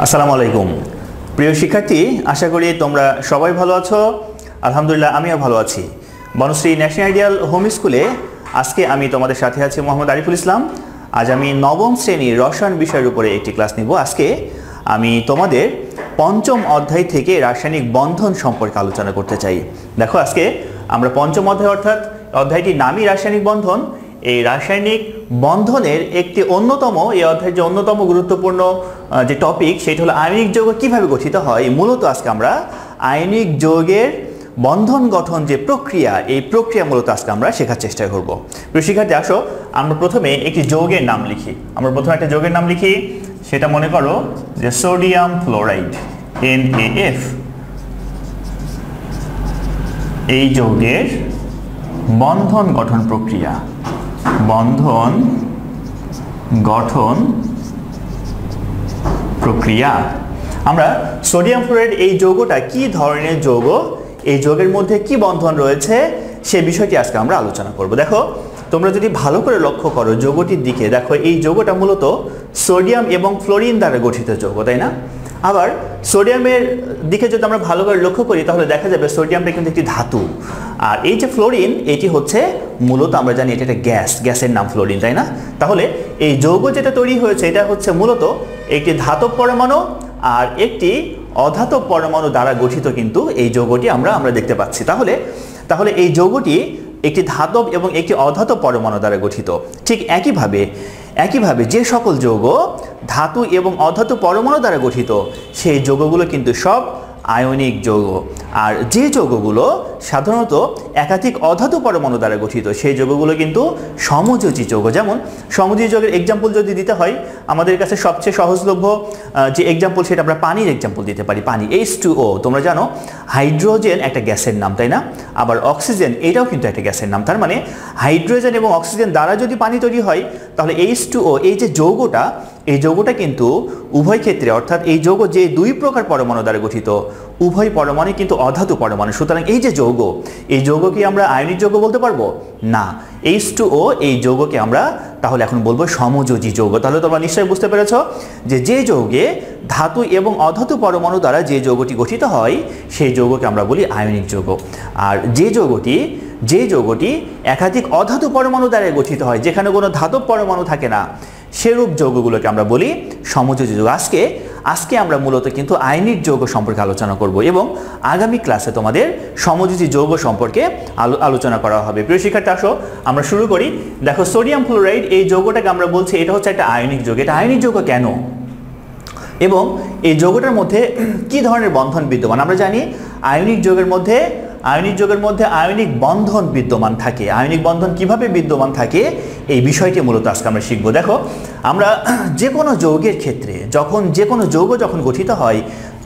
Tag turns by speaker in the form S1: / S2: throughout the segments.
S1: আসসালামু আলাইকুম প্রিয় শিক্ষার্থী, আশা করি তোমরা সবাই ভালো আছো। আলহামদুলিল্লাহ আমিও ভালো আছি। বনশ্রী ন্যাশনাল আইডিয়াল হোম স্কুলে আজকে আমি তোমাদের সাথে আছি মোহাম্মদ আরিফুল ইসলাম। আজ আমি নবম শ্রেণীর রসায়ন বিষয়ের উপরে একটি ক্লাস নিব। আজকে আমি তোমাদের পঞ্চম অধ্যায় থেকে রাসায়নিক বন্ধন সম্পর্কে আলোচনা করতে চাই। দেখো, আজকে আমরা পঞ্চম অধ্যায় অর্থাৎ অধ্যায়টির নামই রাসায়নিক বন্ধন। এই রাসায়নিক বন্ধনের একটি অন্যতম এই অধ্যায়ের যে অন্যতম গুরুত্বপূর্ণ যে টপিক সেটা হলো আয়নিক যৌগ কিভাবে গঠিত হয়। মূলত আজকে আমরা আয়নিক যৌগের বন্ধন গঠন যে প্রক্রিয়া, এই প্রক্রিয়া মূলত আজকে আমরা শেখার চেষ্টা করব। প্রিয় শিক্ষার্থী, আসো আমরা প্রথমে একটি যৌগের নাম লিখি। আমরা প্রথমে একটা যৌগের নাম লিখি, সেটা মনে করো যে সোডিয়াম ফ্লোরাইড NaF। এই যৌগের বন্ধন গঠন প্রক্রিয়া, বন্ধন গঠন প্রক্রিয়া। আমরা সোডিয়াম ফ্লোরাইড এই যৌগটা কি ধরনের যৌগ, এই যৌগের মধ্যে কি বন্ধন রয়েছে সে বিষয়টি আজকে আমরা আলোচনা করব। দেখো, তোমরা যদি ভালো করে লক্ষ্য করো যৌগটির দিকে, দেখো এই যৌগটা মূলত সোডিয়াম এবং ফ্লোরিন দ্বারা গঠিত যৌগ, তাই না? আবার সোডিয়ামের দিকে যদি আমরা ভালো করে লক্ষ্য করি তাহলে দেখা যাবে সোডিয়ামটা কিন্তু একটি ধাতু, আর এই যে ফ্লোরিন এটি হচ্ছে মূলত আমরা জানি এটা একটা গ্যাসের নাম ফ্লোরিন, তাই না? তাহলে এই যৌগ যেটা তৈরি হয়েছে এটা হচ্ছে মূলত একটি ধাতব পরমাণু আর একটি অধাতব পরমাণু দ্বারা গঠিত কিন্তু এই যৌগটি আমরা দেখতে পাচ্ছি। তাহলে এই যৌগটি একটি ধাতব এবং একটি অধাতব পরমাণু দ্বারা গঠিত। ঠিক একইভাবে যে সকল যৌগ ধাতু এবং অধাতু পরমাণু দ্বারা গঠিত সেই যৌগগুলো কিন্তু সব আয়নিক যৌগ। আর যে যৌগগুলো সাধারণত একাধিক অধাতু পরমাণু দ্বারা গঠিত সেই যৌগগুলো কিন্তু সমযোজী যৌগ। যেমন সমযোজী যৌগের এক্সাম্পল যদি দিতে হয়, আমাদের কাছে সবচেয়ে সহজলভ্য যে এক্সাম্পল সেটা আমরা পানির এক্সাম্পল দিতে পারি। পানি H2O, তোমরা জানো হাইড্রোজেন একটা গ্যাসের নাম, তাই না? আবার অক্সিজেন এটাও কিন্তু একটা গ্যাসের নাম। তার মানে হাইড্রোজেন এবং অক্সিজেন দ্বারা যদি পানি তৈরি হয় তাহলে H2O এই যে যৌগটা, এই যৌগটা কিন্তু উভয় ক্ষেত্রে অর্থাৎ এই যৌগ যে দুই প্রকার পরমাণু দ্বারা গঠিত উভয় পরমাণু কিন্তু অধাতু পরমাণু। সুতরাং এই যে যৌগ, এই যৌগ কি আমরা আয়নিক যৌগ বলতে পারবো না? H2O এই যৌগকে আমরা তাহলে এখন বলবো সমযোজী যৌগ। তাহলে তোমরা নিশ্চয়ই বুঝতে পেরেছ যে যৌগে ধাতু এবং অধাতু পরমাণু দ্বারা যে যৌগটি গঠিত হয় সেই যৌগকে আমরা বলি আয়নিক যৌগ। আর যে যৌগটি একাধিক অধাতু পরমাণু দ্বারা গঠিত হয়, যেখানে কোনো ধাতব পরমাণু থাকে না, সেরূপ যৌগগুলোকে আমরা বলি সমযোজী যৌগ। আজকে আমরা মূলত কিন্তু আয়নিক যৌগ সম্পর্কে আলোচনা করব এবং আগামী ক্লাসে তোমাদের সমযোজী যৌগ সম্পর্কে আলোচনা করা হবে। প্রিয় শিক্ষার্থী, আসো আমরা শুরু করি। দেখো, সোডিয়াম ফ্লোরাইড এই যৌগটাকে আমরা বলছি এটা হচ্ছে একটা আয়নিক যৌগ। এটা আয়নিক যৌগ কেন এবং এই যৌগটার মধ্যে কি ধরনের বন্ধন বিদ্যমান? আমরা জানি আয়নিক যৌগের মধ্যে আয়নিক বন্ধন বিদ্যমান থাকে। আয়নিক বন্ধন কিভাবে বিদ্যমান থাকে এই বিষয়টি মূলত আজকে আমরা শিখব। দেখো, আমরা যে কোনো যৌগের ক্ষেত্রে যে কোনো যৌগ যখন গঠিত হয়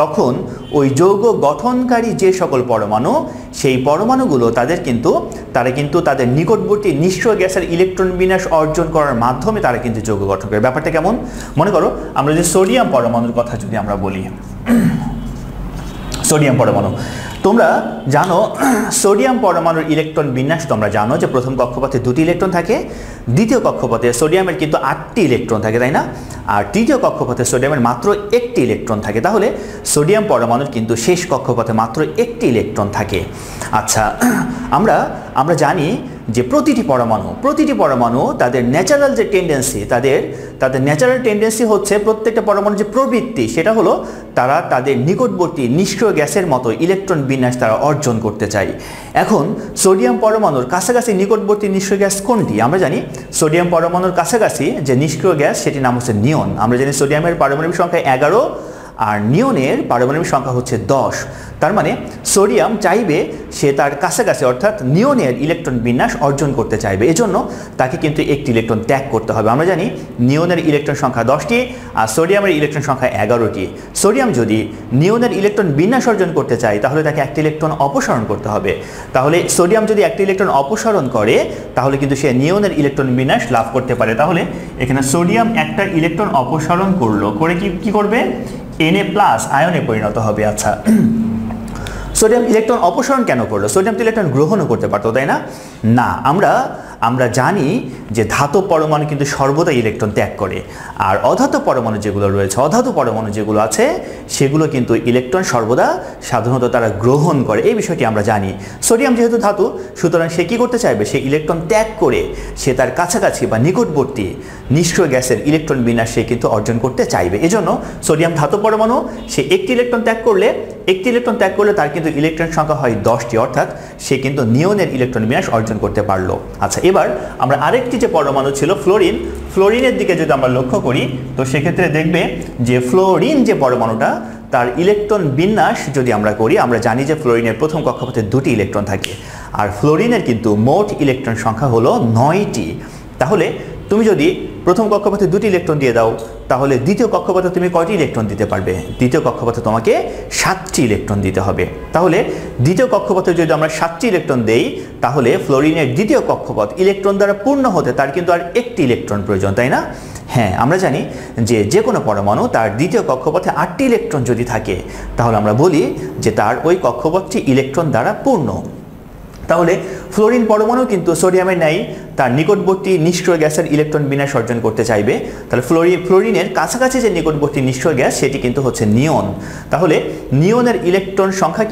S1: তখন ওই যৌগ গঠনকারী যে সকল পরমাণু, সেই পরমাণুগুলো তারা কিন্তু তাদের নিকটবর্তী নিষ্ক্রিয় গ্যাসের ইলেকট্রন বিন্যাস অর্জন করার মাধ্যমে তারা কিন্তু যৌগ গঠন করে। ব্যাপারটা কেমন? মনে করো আমরা যে সোডিয়াম পরমাণুর কথা যদি আমরা বলি, সোডিয়াম পরমাণু, তোমরা জানো সোডিয়াম পরমাণুর ইলেকট্রন বিন্যাস তোমরা জানো যে প্রথম কক্ষপথে 2টি ইলেকট্রন থাকে, দ্বিতীয় কক্ষপথে সোডিয়ামের কিন্তু 8টি ইলেকট্রন থাকে, তাই না? আর তৃতীয় কক্ষপথে সোডিয়ামের মাত্র 1টি ইলেকট্রন থাকে। তাহলে সোডিয়াম পরমাণুর কিন্তু শেষ কক্ষপথে মাত্র 1টি ইলেকট্রন থাকে। আচ্ছা, আমরা জানি যে প্রতিটি পরমাণু তাদের ন্যাচারাল যে টেন্ডেন্সি, তাদের ন্যাচারাল টেন্ডেন্সি হচ্ছে প্রত্যেকটা পরমাণুর যে প্রবৃত্তি সেটা হলো তারা তাদের নিকটবর্তী নিষ্ক্রিয় গ্যাসের মতো ইলেকট্রন বিন্যাস তারা অর্জন করতে চায়। এখন সোডিয়াম পরমাণুর কাছাকাছি নিকটবর্তী নিষ্ক্রিয় গ্যাস কোনটি? আমরা জানি সোডিয়াম পরমাণুর কাছাকাছি যে নিষ্ক্রিয় গ্যাস সেটির নাম হচ্ছে নিয়ন। আমরা জানি সোডিয়ামের পারমাণবিক সংখ্যা 11 আর নিয়নের পারমাণবিক সংখ্যা হচ্ছে 10। তার মানে সোডিয়াম চাইবে সে তার কাছাকাছি অর্থাৎ নিয়নের ইলেকট্রন বিন্যাস অর্জন করতে চাইবে, এজন্য তাকে কিন্তু একটি ইলেকট্রন ত্যাগ করতে হবে। আমরা জানি নিয়নের ইলেকট্রন সংখ্যা 10টি আর সোডিয়ামের ইলেকট্রন সংখ্যা 11টি। সোডিয়াম যদি নিয়নের ইলেকট্রন বিন্যাস অর্জন করতে চায় তাহলে তাকে একটি ইলেকট্রন অপসারণ করতে হবে। তাহলে সোডিয়াম যদি একটি ইলেকট্রন অপসারণ করে তাহলে কিন্তু সে নিয়নের ইলেকট্রন বিন্যাস লাভ করতে পারে। তাহলে এখানে সোডিয়াম একটা ইলেকট্রন অপসারণ করে কি করবে? Na+ আয়নে পরিণত হবে। আচ্ছা, সোডিয়াম ইলেকট্রন অপসারণ কেন করলো? সোডিয়াম তো ইলেকট্রন গ্রহণও করতে পারতো, তাই না? আমরা আমরা জানি যে ধাতব পরমাণু কিন্তু সর্বদা ইলেকট্রন ত্যাগ করে, আর অধাতব পরমাণু যেগুলো রয়েছে, অধাতব পরমাণু যেগুলো আছে সেগুলো কিন্তু ইলেকট্রন সর্বদা সাধারণত তারা গ্রহণ করে। এই বিষয়টি আমরা জানি। সোডিয়াম যেহেতু ধাতু, সুতরাং সে কী করতে চাইবে? সে ইলেকট্রন ত্যাগ করে সে তার কাছাকাছি বা নিকটবর্তী নিষ্ক্রিয় গ্যাসের ইলেকট্রন বিন্যাস সে কিন্তু অর্জন করতে চাইবে। এজন্য সোডিয়াম ধাতব পরমাণু সে একটি ইলেকট্রন ত্যাগ করলে তার কিন্তু ইলেকট্রন সংখ্যা হয় 10টি, অর্থাৎ সে কিন্তু নিয়নের ইলেকট্রন বিন্যাস অর্জন করতে পারলো। আচ্ছা, এবার আমরা আরেকটি যে পরমাণু ছিল ফ্লোরিনের দিকে যদি আমরা লক্ষ্য করি, তো সেক্ষেত্রে দেখবে যে ফ্লোরিন যে পরমাণুটা, তার ইলেকট্রন বিন্যাস যদি আমরা করি, আমরা জানি যে ফ্লোরিনের প্রথম কক্ষপথে 2টি ইলেকট্রন থাকে, আর ফ্লোরিনের কিন্তু মোট ইলেকট্রন সংখ্যা হলো 9টি। তাহলে তুমি যদি প্রথম কক্ষপথে 2টি ইলেকট্রন দিয়ে দাও, তাহলে দ্বিতীয় কক্ষপথে তুমি কয়টি ইলেকট্রন দিতে পারবে? দ্বিতীয় কক্ষপথে তোমাকে 7টি ইলেকট্রন দিতে হবে। তাহলে দ্বিতীয় কক্ষপথে যদি আমরা 7টি ইলেকট্রন দেই, তাহলে ফ্লোরিনের দ্বিতীয় কক্ষপথ ইলেকট্রন দ্বারা পূর্ণ হতে তার কিন্তু আর একটি ইলেকট্রন প্রয়োজন, তাই না? হ্যাঁ, আমরা জানি যে কোনো পরমাণু তার দ্বিতীয় কক্ষপথে 8টি ইলেকট্রন যদি থাকে, তাহলে আমরা বলি যে তার ওই কক্ষপথটি ইলেকট্রন দ্বারা পূর্ণ। তাহলে ফ্লোরিন পরমাণু কিন্তু সোডিয়ামের ন্যায় তার নিকটবর্তী নিষ্ক্রিয় গ্যাসের ইলেকট্রন বিন্যাস অর্জন করতে চাইবে। তাহলে ফ্লোরিনের কাছাকাছি যে নিকটবর্তী নিষ্ক্রিয় গ্যাস, সেটি কিন্তু হচ্ছে নিয়ন। তাহলে নিয়নের ইলেকট্রন সংখ্যা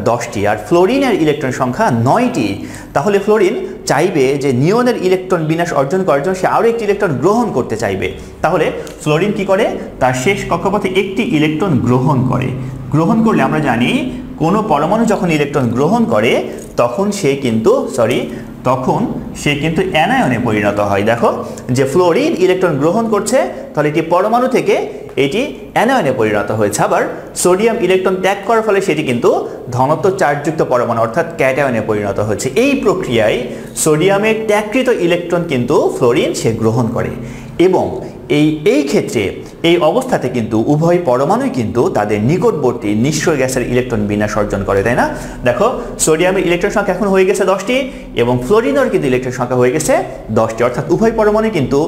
S1: 10টি, আর ফ্লোরিনের ইলেকট্রন সংখ্যা 9টি। তাহলে ফ্লোরিন চাইবে যে নিয়নের ইলেকট্রন বিন্যাস অর্জন করার জন্য সে আরও একটি ইলেকট্রন গ্রহণ করতে চাইবে। তাহলে ফ্লোরিন কি করে? তার শেষ কক্ষপথে একটি ইলেকট্রন গ্রহণ করে। গ্রহণ করলে আমরা জানি কোনো পরমাণু যখন ইলেকট্রন গ্রহণ করে তখন সে কিন্তু অ্যানায়নে পরিণত হয়। দেখো যে ফ্লোরিন ইলেকট্রন গ্রহণ করছে, তাহলে এটি পরমাণু থেকে এটি অ্যানায়নে পরিণত হয়েছে। আবার সোডিয়াম ইলেকট্রন ত্যাগ করার ফলে সেটি কিন্তু ধনাত্মক চার্জযুক্ত পরমাণু অর্থাৎ ক্যাটায়নে পরিণত হয়েছে। এই প্রক্রিয়ায় সোডিয়ামের ত্যাগকৃত ইলেকট্রন কিন্তু ফ্লোরিন সে গ্রহণ করে, এবং এই ক্ষেত্রে এই অবস্থাতে কিন্তু উভয় পরমাণুই কিন্তু তাদের নিকটবর্তী নিষ্ক্রিয় গ্যাসের ইলেকট্রন বিন্যাস অর্জন করে, তাই না? দেখো সোডিয়ামের ইলেকট্রন সংখ্যা এখন হয়ে গেছে 10টি, এবং ফ্লোরিনের কিন্তু ইলেকট্রন সংখ্যা হয়ে গেছে 10টি, অর্থাৎ উভয় পরমাণু কিন্তু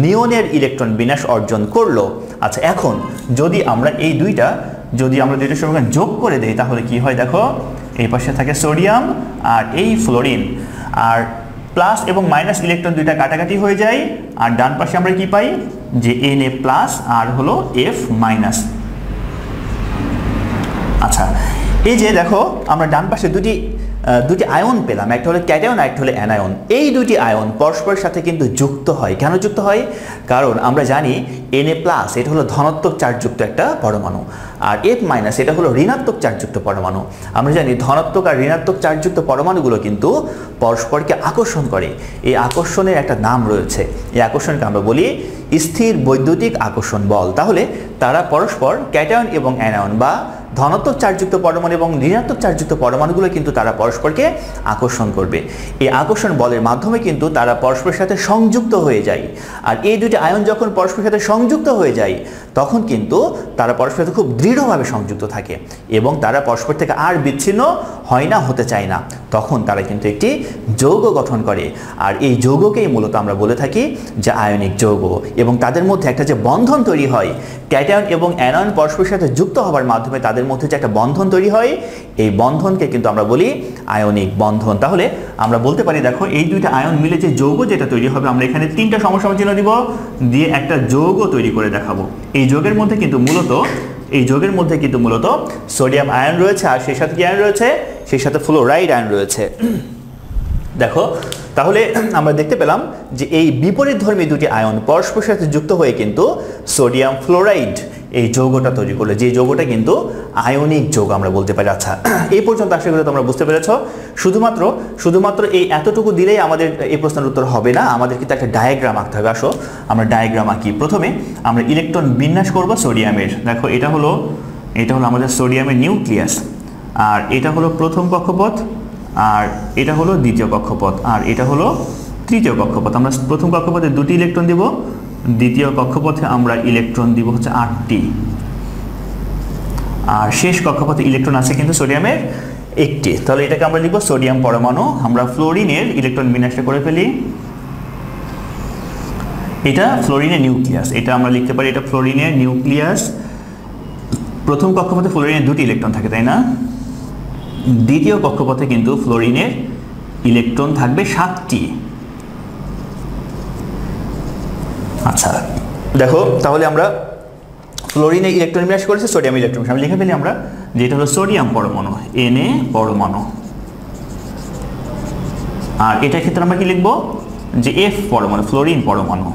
S1: নিয়নের ইলেকট্রন বিন্যাস অর্জন করলো। আচ্ছা, এখন যদি আমরা এই দুইটা সমীকরণ যোগ করে দেই, তাহলে কি হয়? দেখো এই পাশে থাকে সোডিয়াম আর এই ফ্লোরিন, আর প্লাস এবং মাইনাস ইলেকট্রন দুইটা কাটাকাটি হয়ে যায়, আর ডান পাশে আমরা কি পাই? যে Na প্লাস আর হলো F মাইনাস। আচ্ছা, এই যে দেখো আমরা ডান পাশে দুটি আয়ন পেলাম, একটা হলো ক্যাটায়ন আর একটা হলো অ্যানায়ন। এই দুটি আয়ন পরস্পরের সাথে কিন্তু যুক্ত হয়। কেন যুক্ত হয়? কারণ আমরা জানি Na প্লাস এটা হলো ধনাত্মক চার্জযুক্ত একটা পরমাণু, আর F মাইনাস এটা হলো ঋণাত্মক চার্জযুক্ত পরমাণু। আমরা জানি ধনাত্মক আর ঋণাত্মক চার্জযুক্ত পরমাণুগুলো কিন্তু পরস্পরকে আকর্ষণ করে। এই আকর্ষণের একটা নাম রয়েছে, এই আকর্ষণকে আমরা বলি স্থির বৈদ্যুতিক আকর্ষণ বল। তাহলে তারা পরস্পর ক্যাটায়ন এবং অ্যানায়ন বা ধনাত্মক চার্জযুক্ত পরমাণু এবং ঋণাত্মক চার্জযুক্ত পরমাণুগুলো কিন্তু তারা পরস্পরকে আকর্ষণ করবে। এই আকর্ষণ বলের মাধ্যমে কিন্তু তারা পরস্পরের সাথে সংযুক্ত হয়ে যায়, আর এই দুটি আয়ন যখন পরস্পরের সাথে সংযুক্ত হয়ে যায় তখন কিন্তু তারা পরস্পরের সাথে খুব দৃঢ়ভাবে সংযুক্ত থাকে, এবং তারা পরস্পর থেকে আর বিচ্ছিন্ন হয় না, হতে চায় না। তখন তারা কিন্তু একটি যৌগ গঠন করে, আর এই যৌগকেই মূলত আমরা বলে থাকি যে আয়নিক যৌগ। এবং তাদের মধ্যে একটা যে বন্ধন তৈরি হয়, ক্যাটায়ন এবং অ্যানায়ন পরস্পরের সাথে যুক্ত হওয়ার মাধ্যমে তাদের মধ্যে যে একটা বন্ধন তৈরি হয়, এই বন্ধনকে কিন্তু আমরা বলি আয়নিক বন্ধন। তাহলে আমরা বলতে পারি, দেখো এই দুইটা আয়ন মিলে যে যৌগ যেটা তৈরি হবে, আমরা এখানে 3টা সমসম চিহ্ন দিব, দিয়ে একটা যৌগ তৈরি করে দেখাবো। এই যৌগের মধ্যে কিন্তু মূলত সোডিয়াম আয়ন রয়েছে, আর সেই সাথে কি আয়ন রয়েছে? সেই সাথে ফ্লোরাইড আয়ন রয়েছে। দেখো তাহলে আমরা দেখতে পেলাম যে এই বিপরীতধর্মী দুটি আয়ন পরস্পরের সাথে যুক্ত হয়ে কিন্তু সোডিয়াম ফ্লোরাইড এই যৌগটা তৈরি করলো, যে যৌগটা কিন্তু আয়নিক যৌগ আমরা বলতে পারি। আচ্ছা, এই পর্যন্ত আশা করি তোমরা বুঝতে পেরেছ। শুধুমাত্র এই এতটুকু দিলেই আমাদের এই প্রশ্নের উত্তর হবে না, আমাদের কিন্তু একটা ডায়াগ্রাম আঁকতে হবে। আসো আমরা ডায়াগ্রাম আঁকি। প্রথমে আমরা ইলেকট্রন বিন্যাস করব সোডিয়ামের। দেখো এটা হলো আমাদের সোডিয়ামের নিউক্লিয়াস, আর এটা হলো প্রথম কক্ষপথ, আর এটা হলো দ্বিতীয় কক্ষপথ, আর এটা হলো তৃতীয় কক্ষপথ। আমরা প্রথম কক্ষপথে 2টি ইলেকট্রন দিব, দ্বিতীয় কক্ষপথে আমরা ইলেকট্রন দিব হচ্ছে 8টি, আর শেষ কক্ষপথে ইলেকট্রন আছে কিন্তু সোডিয়ামের 1টি। তাহলে এটাকে আমরা লিখব সোডিয়াম পরমাণু। আমরা ফ্লোরিনের ইলেকট্রন বিন্যাসটা করে ফেলি। এটা ফ্লোরিনের নিউক্লিয়াস, এটা আমরা লিখতে পারি এটা ফ্লোরিনের নিউক্লিয়াস। প্রথম কক্ষপথে ফ্লোরিনের 2টি ইলেকট্রন থাকে, তাই না? দ্বিতীয় কক্ষপথে কিন্তু ফ্লোরিনের ইলেকট্রন থাকবে 7টি। আচ্ছা দেখো, তাহলে আমরা ফ্লোরিনে ইলেকট্রন বিন্যাস করেছি, সোডিয়াম ইলেকট্রন আমি লিখে ফেলি আমরা, যেটা হলো সোডিয়াম পরমাণু Na পরমাণু, আর এটার ক্ষেত্রে আমরা কি লিখবো যে F পরমাণু, ফ্লোরিন পরমাণু।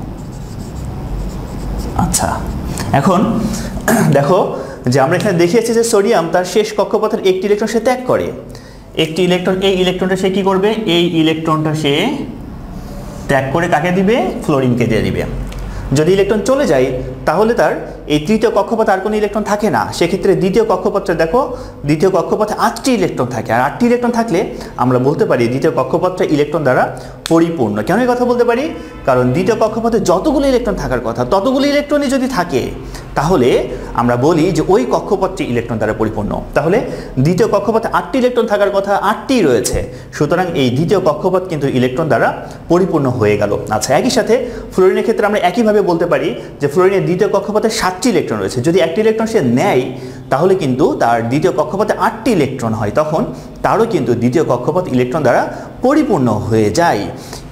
S1: আচ্ছা এখন দেখো যে আমরা এখানে দেখিয়েছি যে সোডিয়াম তার শেষ কক্ষপথের একটি ইলেকট্রন সে ত্যাগ করে, একটি ইলেকট্রন, এই ইলেকট্রনটা সে কি করবে, এই ইলেকট্রনটা সে ত্যাগ করে কাকে দিবে, ফ্লোরিনকে দিয়ে দিবে। যদি ইলেকট্রন চলে যায় তাহলে তার এই তৃতীয় কক্ষপথে আর কোনো ইলেকট্রন থাকে না, সেক্ষেত্রে দ্বিতীয় কক্ষপথটা দেখো, দ্বিতীয় কক্ষপথে 8টি ইলেকট্রন থাকে, আর 8টি ইলেকট্রন থাকলে আমরা বলতে পারি দ্বিতীয় কক্ষপথটা ইলেকট্রন দ্বারা পরিপূর্ণ। কেন এই কথা বলতে পারি, কারণ দ্বিতীয় কক্ষপথে যতগুলো ইলেকট্রন থাকার কথা ততগুলো ইলেকট্রনই যদি থাকে তাহলে আমরা বলি যে ওই কক্ষপথটি ইলেকট্রন দ্বারা পরিপূর্ণ। তাহলে দ্বিতীয় কক্ষপথে 8টি ইলেকট্রন থাকার কথা, 8টি রয়েছে, সুতরাং এই দ্বিতীয় কক্ষপথ কিন্তু ইলেকট্রন দ্বারা পরিপূর্ণ হয়ে গেল। আচ্ছা একই সাথে ফ্লোরিনের ক্ষেত্রে আমরা একইভাবে বলতে পারি যে ফ্লোরিনের দ্বিতীয় কক্ষপথে 7টি ইলেকট্রন রয়েছে, যদি একটি ইলেকট্রন সে নেয় তাহলে কিন্তু তার দ্বিতীয় কক্ষপথে 8টি ইলেকট্রন হয়, তখন তারও কিন্তু দ্বিতীয় কক্ষপথ ইলেকট্রন দ্বারা পরিপূর্ণ হয়ে যায়।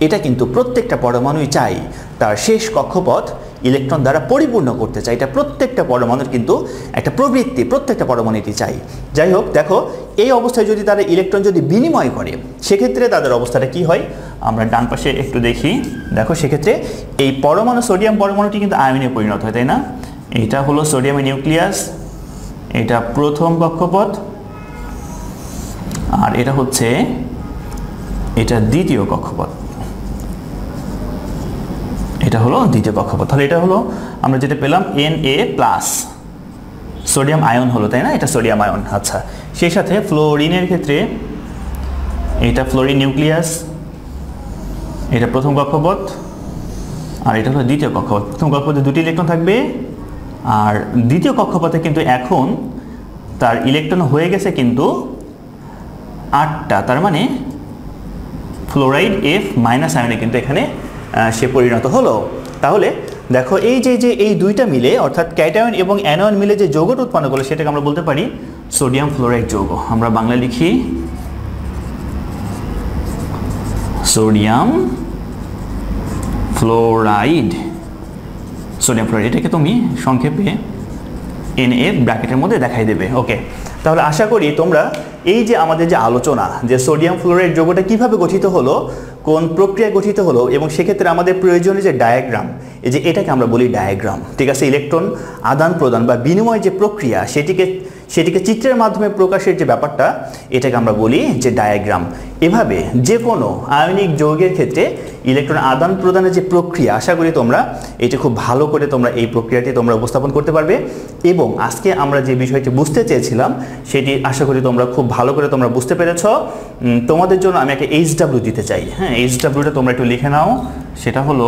S1: এটা কিন্তু প্রত্যেকটা পরমাণুই চাই তার শেষ কক্ষপথ ইলেকট্রন দ্বারা পরিপূর্ণ করতে চাই, এটা প্রত্যেকটা পরমাণুর কিন্তু একটা প্রবৃত্তি, প্রত্যেকটা পরমাণুটি চাই। যাই হোক দেখো, এই অবস্থায় যদি তারা ইলেকট্রন যদি বিনিময় করে সেক্ষেত্রে তাদের অবস্থাটা কি হয়, আমরা ডান পাশে একটু দেখি। দেখো সেক্ষেত্রে এই পরমাণু, সোডিয়াম পরমাণুটি কিন্তু আয়নে পরিণত হয়, তাই না? এটা হলো সোডিয়ামের নিউক্লিয়াস, এটা প্রথম কক্ষপথ, আর এটা হচ্ছে এটা দ্বিতীয় কক্ষপথ, এটা হলো দ্বিতীয় কক্ষপথ। তাহলে এটা হলো আমরা যেটা পেলাম Na+, সোডিয়াম আয়ন হলো, তাই না? এটা সোডিয়াম আয়ন। আচ্ছা সেই সাথে ফ্লোরিনের ক্ষেত্রে এটা ফ্লোরিন নিউক্লিয়াস, এটা প্রথম কক্ষপথ, আর এটা হলো দ্বিতীয় কক্ষপথ। প্রথম কক্ষপথে 2টি ইলেকট্রন থাকবে, আর দ্বিতীয় কক্ষপথে কিন্তু এখন তার ইলেকট্রন হয়ে গেছে কিন্তু 8টা, তার মানে ফ্লোরাইড F- আয়নে কিন্তু এখানে সে পরিণত হলো। তাহলে দেখো এই যে এই দুইটা মিলে, অর্থাৎ ক্যাটায়ন এবং অ্যানায়ন মিলে যে যৌগটা উৎপন্ন করলো সেটাকে আমরা বলতে পারি সোডিয়াম ফ্লোরাইড যৌগ। আমরা বাংলা লিখি সোডিয়াম ফ্লোরাইড, সোডিয়াম ফ্লোরাইড, এটাকে তুমি সংক্ষেপে NF ব্র্যাকেটের মধ্যে দেখাই দেবে। ওকে, তাহলে আশা করি তোমরা এই যে আমাদের যে আলোচনা যে সোডিয়াম ফ্লোরাইড যৌগটা কিভাবে গঠিত হলো, কোন প্রক্রিয়ায় গঠিত হলো, এবং সেক্ষেত্রে আমাদের প্রয়োজনীয় যে ডায়াগ্রাম, এই যে এটাকে আমরা বলি ডায়াগ্রাম, ঠিক আছে? ইলেকট্রন আদান প্রদান বা বিনিময় যে প্রক্রিয়া সেটিকে চিত্রের মাধ্যমে প্রকাশের যে ব্যাপারটা, এটাকে আমরা বলি যে ডায়াগ্রাম। এভাবে যে কোনো আয়নিক যৌগের ক্ষেত্রে ইলেকট্রন আদান প্রদানের যে প্রক্রিয়া, আশা করি তোমরা এটা খুব ভালো করে তোমরা এই প্রক্রিয়াটি তোমরা উপস্থাপন করতে পারবে। এবং আজকে আমরা যে বিষয়টি বুঝতে চেয়েছিলাম সেটি আশা করি তোমরা খুব ভালো করে তোমরা বুঝতে পেরেছ। তোমাদের জন্য আমি একটা HW দিতে চাই। হ্যাঁ, HWটা তোমরা একটু লিখে নাও, সেটা হলো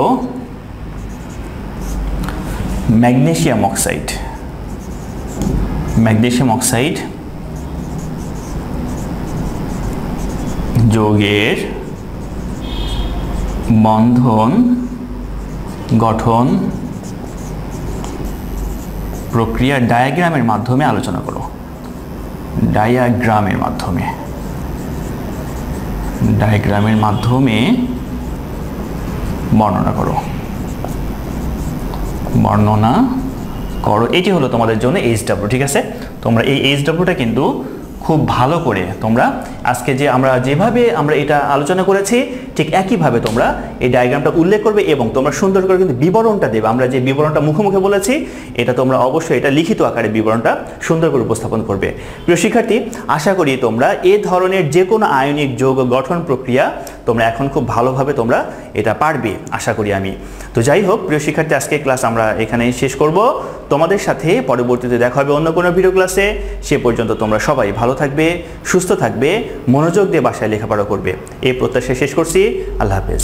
S1: ম্যাগনেসিয়াম অক্সাইড। ম্যাগনেসিয়াম অক্সাইড যৌগের বন্ধন গঠন প্রক্রিয়া ডায়াগ্রামের মাধ্যমে আলোচনা করো, ডায়াগ্রামের মাধ্যমে বর্ণনা করো। এটি হলো তোমাদের জন্য HW, ঠিক আছে? তোমরা এই HWটা কিন্তু খুব ভালো করে তোমরা আজকে যে আমরা যেভাবে আমরা এটা আলোচনা করেছি ঠিক একইভাবে তোমরা এই ডায়াগ্রামটা উল্লেখ করবে এবং তোমরা সুন্দর করে কিন্তু বিবরণটা দেবে। আমরা যে বিবরণটা মুখে বলেছি এটা তোমরা অবশ্যই এটা লিখিত আকারে বিবরণটা সুন্দর করে উপস্থাপন করবে। প্রিয় শিক্ষার্থী, আশা করি তোমরা এই ধরনের যে কোনো আয়নিক যৌগ গঠন প্রক্রিয়া তোমরা এখন খুব ভালোভাবে তোমরা এটা পারবে, আশা করি আমি। তো যাই হোক প্রিয় শিক্ষার্থী, আজকে ক্লাস আমরা এখানেই শেষ করব। তোমাদের সাথে পরবর্তীতে দেখা হবে অন্য কোনো ভিডিও ক্লাসে। সে পর্যন্ত তোমরা সবাই ভালো থাকবে, সুস্থ থাকবে, মনোযোগ দিয়ে বাসায় লেখাপড়া করবে, এই প্রত্যাশা শেষ করছি। আল্লাহ হাফেজ।